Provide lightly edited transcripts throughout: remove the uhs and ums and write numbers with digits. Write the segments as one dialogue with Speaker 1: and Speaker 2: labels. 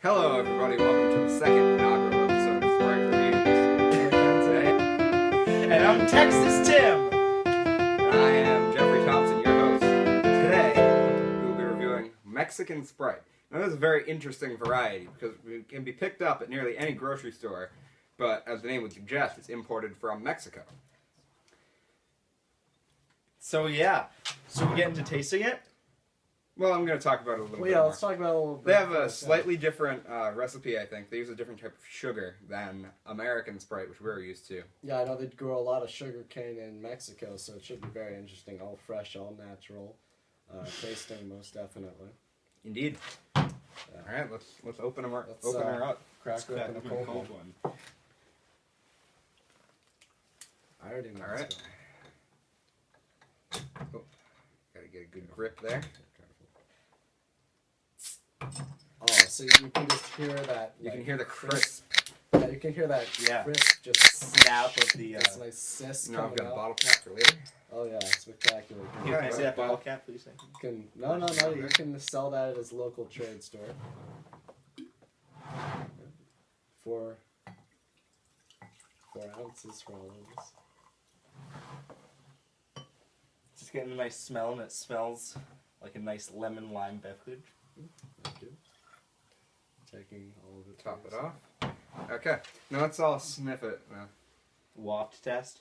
Speaker 1: Hello, everybody. Welcome to the second inaugural episode of Sprite Reviews.
Speaker 2: And I'm Texas Tim.
Speaker 1: And I am Jeffrey Thompson, your host. Today, we will be reviewing Mexican Sprite. Now, this is a very interesting variety because it can be picked up at nearly any grocery store, but as the name would suggest, it's imported from Mexico.
Speaker 2: So yeah, so we get into tasting it.
Speaker 1: Well, I'm going to talk about it a little bit
Speaker 3: Yeah,
Speaker 1: more.
Speaker 3: let's talk about it a little bit.
Speaker 1: They have a slightly different recipe, I think. They use a different type of sugar than American Sprite, which we're used to.
Speaker 3: Yeah, I know they grow a lot of sugar cane in Mexico, so it should be very interesting. All fresh, all natural, tasting most definitely.
Speaker 1: Indeed.
Speaker 3: Yeah.
Speaker 1: All right, let's open them.
Speaker 3: Let's,
Speaker 1: Open her up.
Speaker 3: Crack
Speaker 2: Let's
Speaker 3: open a
Speaker 2: crack
Speaker 3: cold one. I already know.
Speaker 1: All right. Oh, gotta get a good grip there.
Speaker 3: Oh, so you can just hear that.
Speaker 1: You can hear the crisp.
Speaker 3: Yeah, you can hear that crisp just
Speaker 2: Snap of the.
Speaker 3: It's nice sis
Speaker 1: No, I've
Speaker 3: coming
Speaker 1: got a
Speaker 3: out.
Speaker 1: bottle cap for later.
Speaker 3: Oh yeah, spectacular.
Speaker 2: Can I see that bottle cap, please?
Speaker 3: You can no. You can sell that at his local trade store. 4 ounces for all of us.
Speaker 2: Just getting a nice smell, and it smells like a nice lemon lime beverage.
Speaker 3: Thank you. Taking all of it.
Speaker 1: Top it off. Okay. Now let's all sniff it.
Speaker 2: Waft test.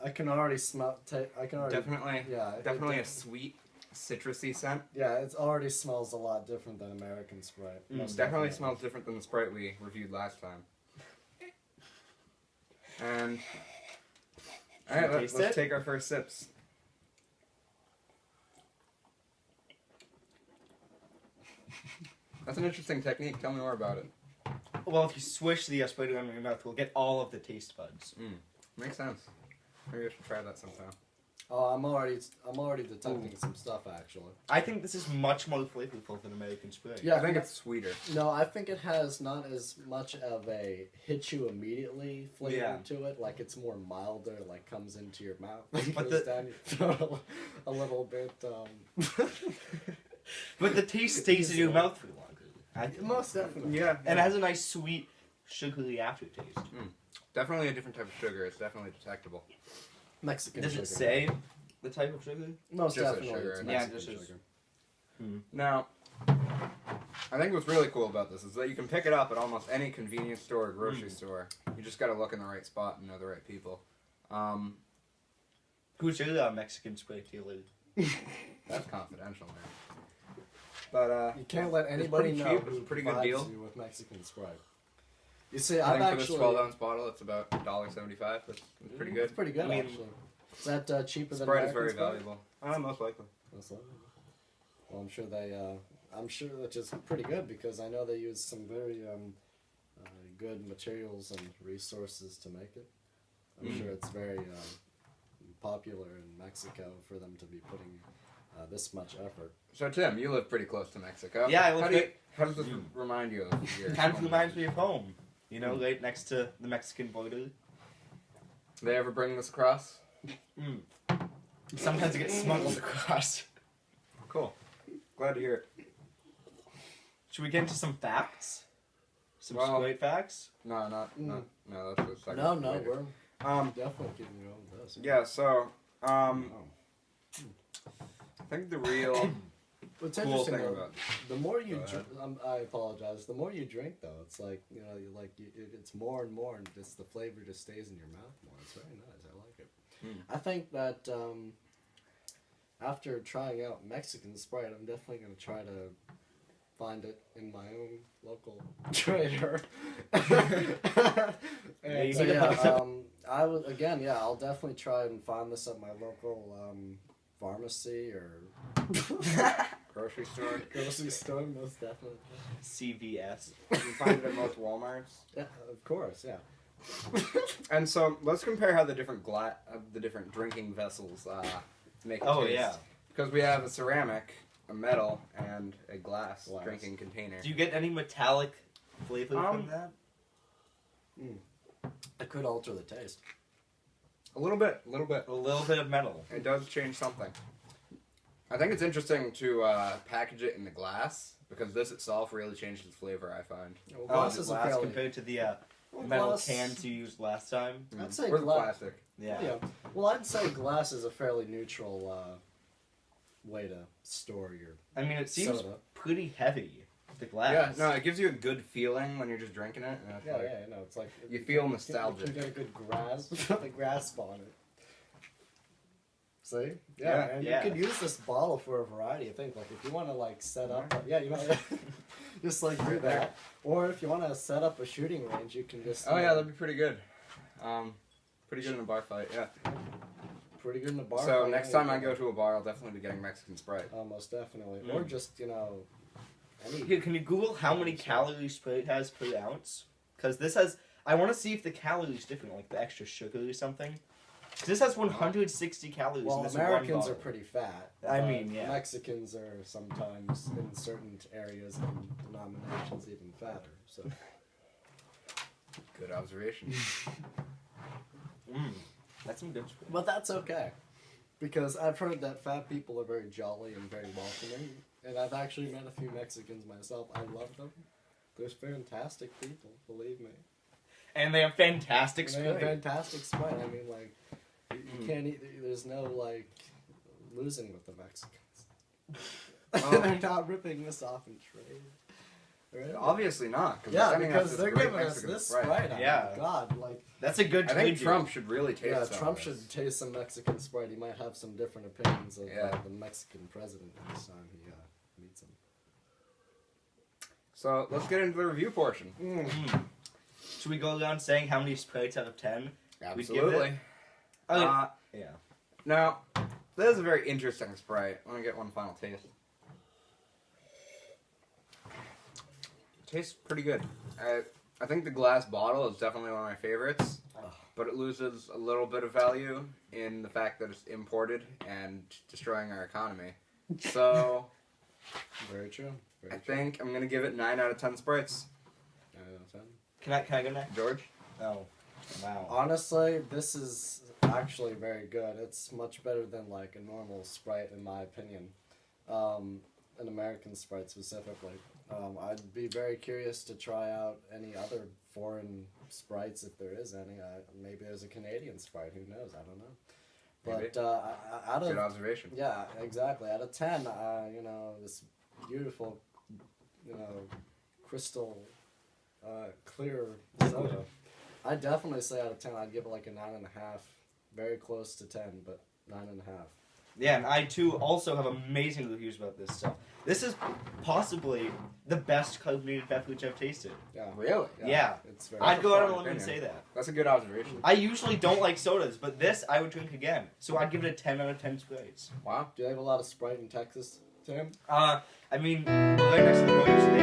Speaker 3: I can already smell. I can already.
Speaker 1: Definitely.
Speaker 3: Yeah.
Speaker 1: Definitely a sweet, citrusy scent.
Speaker 3: Yeah, it already smells a lot different than American Sprite. Most
Speaker 1: Definitely smells different than the Sprite we reviewed last time. And all right, let's take our first sips. That's an interesting technique. Tell me more about it.
Speaker 2: Well, if you swish the Sprite around in your mouth, we'll get all of the taste buds.
Speaker 1: Makes sense. Maybe I should try that sometime.
Speaker 3: Oh, I'm already detecting some stuff actually.
Speaker 2: I think this is much more flavorful than American Sprite.
Speaker 3: Yeah,
Speaker 1: I think it's sweeter.
Speaker 3: No, I think it has not as much of a hit you immediately flavor to it. Like it's more milder, like comes into your mouth.
Speaker 2: But
Speaker 3: Goes down your throat a little bit.
Speaker 2: But the taste stays in your mouth for longer.
Speaker 3: Most definitely.
Speaker 1: Yeah.
Speaker 2: And it has a nice sweet, sugary aftertaste.
Speaker 1: Definitely a different type of sugar. It's definitely detectable.
Speaker 3: Mexican
Speaker 2: Does
Speaker 3: sugar.
Speaker 2: it say the type of sugar?
Speaker 3: Most
Speaker 1: Just
Speaker 3: definitely.
Speaker 1: sugar.
Speaker 3: It's
Speaker 1: Yeah,
Speaker 3: Mexican
Speaker 2: just
Speaker 3: sugar.
Speaker 1: Now, I think what's really cool about this is that you can pick it up at almost any convenience store or grocery store. You just got to look in the right spot and know the right people.
Speaker 2: Who's your Mexican Sprite dealer?
Speaker 1: That's confidential, man. But
Speaker 3: You can't let anybody
Speaker 1: pretty
Speaker 3: know
Speaker 1: cheap.
Speaker 3: who
Speaker 1: It's a pretty good
Speaker 3: provides
Speaker 1: deal.
Speaker 3: you with Mexican Sprite. You see,
Speaker 1: I
Speaker 3: I've
Speaker 1: think for
Speaker 3: actually
Speaker 1: this 12-ounce bottle, it's about $1.75. That's pretty good.
Speaker 3: It's pretty good,
Speaker 2: I mean,
Speaker 3: actually. Is that cheaper than
Speaker 1: Sprite is
Speaker 3: American
Speaker 1: very
Speaker 3: Sprite?
Speaker 1: valuable. Most likely.
Speaker 3: That's lovely. Well, I'm sure I'm sure that's just pretty good because I know they use some very good materials and resources to make it. I'm sure it's very popular in Mexico for them to be putting this much effort.
Speaker 1: So, Tim, you live pretty close to Mexico.
Speaker 2: Yeah, I live
Speaker 1: How does this remind you of your
Speaker 2: Kind of
Speaker 1: home?
Speaker 2: reminds me of home. You know, right next to the Mexican border.
Speaker 1: They ever bring this across?
Speaker 2: Sometimes it gets smuggled across.
Speaker 1: Cool. Glad to hear it.
Speaker 2: Should we get into some facts? Some
Speaker 1: Well,
Speaker 2: Sprite facts?
Speaker 1: No, no, that's the second.
Speaker 3: No,
Speaker 1: later.
Speaker 3: we're definitely keeping you on this.
Speaker 1: Yeah, so, I think the real
Speaker 3: What's
Speaker 1: cool
Speaker 3: interesting
Speaker 1: thing
Speaker 3: though,
Speaker 1: about
Speaker 3: the more you
Speaker 1: Go ahead.
Speaker 3: I apologize. The more you drink, though, it's like it's more and more, and just the flavor just stays in your mouth more. It's very nice. I like it. I think that after trying out Mexican Sprite, I'm definitely gonna try to find it in my own local trader. And so, yeah, I would again. Yeah, I'll definitely try and find this at my local pharmacy or
Speaker 1: grocery store.
Speaker 3: grocery store, most definitely.
Speaker 2: CVS.
Speaker 1: You can find it at most Walmarts.
Speaker 3: Yeah, of course, yeah.
Speaker 1: And so let's compare how the different drinking vessels make a
Speaker 2: Oh,
Speaker 1: taste.
Speaker 2: yeah.
Speaker 1: Because we have a ceramic, a metal, and a glass drinking container.
Speaker 2: Do you get any metallic flavor from that?
Speaker 3: It could alter the taste.
Speaker 1: A little bit.
Speaker 2: A little bit of metal.
Speaker 1: It does change something. I think it's interesting to package it in the glass because this itself really changes the flavor, I find.
Speaker 3: Well,
Speaker 2: Oh,
Speaker 3: glass
Speaker 2: the
Speaker 3: is a
Speaker 2: glass
Speaker 3: fairly
Speaker 2: compared to the
Speaker 3: well,
Speaker 2: metal
Speaker 3: glass-
Speaker 2: cans you used last time.
Speaker 3: I'd say
Speaker 1: Or the
Speaker 3: glass.
Speaker 1: plastic.
Speaker 2: Yeah.
Speaker 3: Well, I'd say glass is a fairly neutral way to store your
Speaker 2: I mean, it seems
Speaker 3: soda.
Speaker 2: pretty heavy. The glass.
Speaker 1: Yeah, no, it gives you a good feeling when you're just drinking it. And it's
Speaker 3: Yeah,
Speaker 1: like,
Speaker 3: yeah, no, it's like
Speaker 1: You feel
Speaker 3: You
Speaker 1: nostalgic.
Speaker 3: can get a good grasp on it. See?
Speaker 1: Yeah,
Speaker 3: and
Speaker 2: yeah.
Speaker 3: you could use this bottle for a variety of things. Like if you want to like set up, you know, just like do that. Or if you want to set up a shooting range, you can just.
Speaker 1: Oh yeah, that'd be pretty good. Pretty good in a bar fight. Yeah.
Speaker 3: pretty good in a bar.
Speaker 1: So
Speaker 3: fight,
Speaker 1: next
Speaker 3: yeah,
Speaker 1: time I go to a bar, I'll definitely be getting Mexican Sprite.
Speaker 3: Most definitely,
Speaker 2: Mm.
Speaker 3: or just any.
Speaker 2: Here, can you Google how many calories Sprite has per ounce? Because this has. I want to see if the calories different, like the extra sugar or something. 'Cause this has 160 calories.
Speaker 3: Well,
Speaker 2: in this
Speaker 3: Americans
Speaker 2: one
Speaker 3: are
Speaker 2: bottle.
Speaker 3: pretty fat.
Speaker 2: I
Speaker 3: but
Speaker 2: mean, yeah.
Speaker 3: Mexicans are sometimes in certain areas and denominations even fatter. So
Speaker 1: Good observation.
Speaker 2: That's some good Sprite.
Speaker 3: but that's okay, because I've heard that fat people are very jolly and very welcoming, and I've actually met a few Mexicans myself. I love them. They're fantastic people, believe me.
Speaker 2: And they have fantastic
Speaker 3: And they have
Speaker 2: Sprite.
Speaker 3: fantastic Sprite. I mean, like, you can't eat. There's no like losing with the Mexicans.
Speaker 1: Oh.
Speaker 3: They're not ripping this off in trade. Right?
Speaker 1: Obviously not.
Speaker 3: Yeah,
Speaker 1: sending us
Speaker 3: because
Speaker 1: this
Speaker 3: they're
Speaker 1: great
Speaker 3: giving us
Speaker 1: Mexican
Speaker 3: this
Speaker 1: Sprite.
Speaker 3: Sprite. Oh
Speaker 2: Yeah.
Speaker 3: my God, like.
Speaker 2: That's a good
Speaker 1: I
Speaker 2: trade
Speaker 1: think
Speaker 2: deal.
Speaker 1: Trump should really taste
Speaker 3: Yeah,
Speaker 1: some of
Speaker 3: Trump
Speaker 1: this.
Speaker 3: should taste some Mexican Sprite. He might have some different opinions of
Speaker 1: Yeah.
Speaker 3: the Mexican president next time he meets him.
Speaker 1: So let's get into the review portion.
Speaker 2: Should we go down saying how many Sprites out of 10?
Speaker 1: Absolutely.
Speaker 2: Yeah.
Speaker 1: Now, this is a very interesting Sprite. Let me get one final taste. Tastes pretty good. I think the glass bottle is definitely one of my favorites, but it loses a little bit of value in the fact that it's imported and destroying our economy. So,
Speaker 3: Very true. Very
Speaker 1: I
Speaker 3: true.
Speaker 1: think I'm going to give it 9 out of 10 Sprites.
Speaker 3: 9 out of 10.
Speaker 2: Can I go next?
Speaker 1: George?
Speaker 2: Oh. Wow.
Speaker 3: Honestly, this is actually very good. It's much better than like a normal Sprite, in my opinion. An American Sprite specifically. I'd be very curious to try out any other foreign Sprites if there is any. Maybe there's a Canadian Sprite. Who knows? I don't know.
Speaker 1: Maybe.
Speaker 3: But out
Speaker 1: Good
Speaker 3: of
Speaker 1: observation.
Speaker 3: yeah, exactly. Out of 10, this beautiful, crystal clear soda. I'd definitely say out of 10, I'd give it like a 9.5. Very close to 10, but 9.5.
Speaker 2: Yeah, and I too also have amazing reviews about this stuff. This is possibly the best carbonated beverage I've tasted.
Speaker 3: Yeah.
Speaker 1: Really?
Speaker 2: Yeah.
Speaker 3: It's very.
Speaker 2: I'd go out on a
Speaker 1: strong
Speaker 2: limb and
Speaker 1: opinion.
Speaker 2: say that.
Speaker 1: That's a good observation.
Speaker 2: I usually don't like sodas, but this I would drink again. So I'd give it a 10 out of 10 Sprites.
Speaker 1: Wow.
Speaker 3: Do you have a lot of Sprite in Texas, Tim?
Speaker 2: I mean, right next to the Moyes, they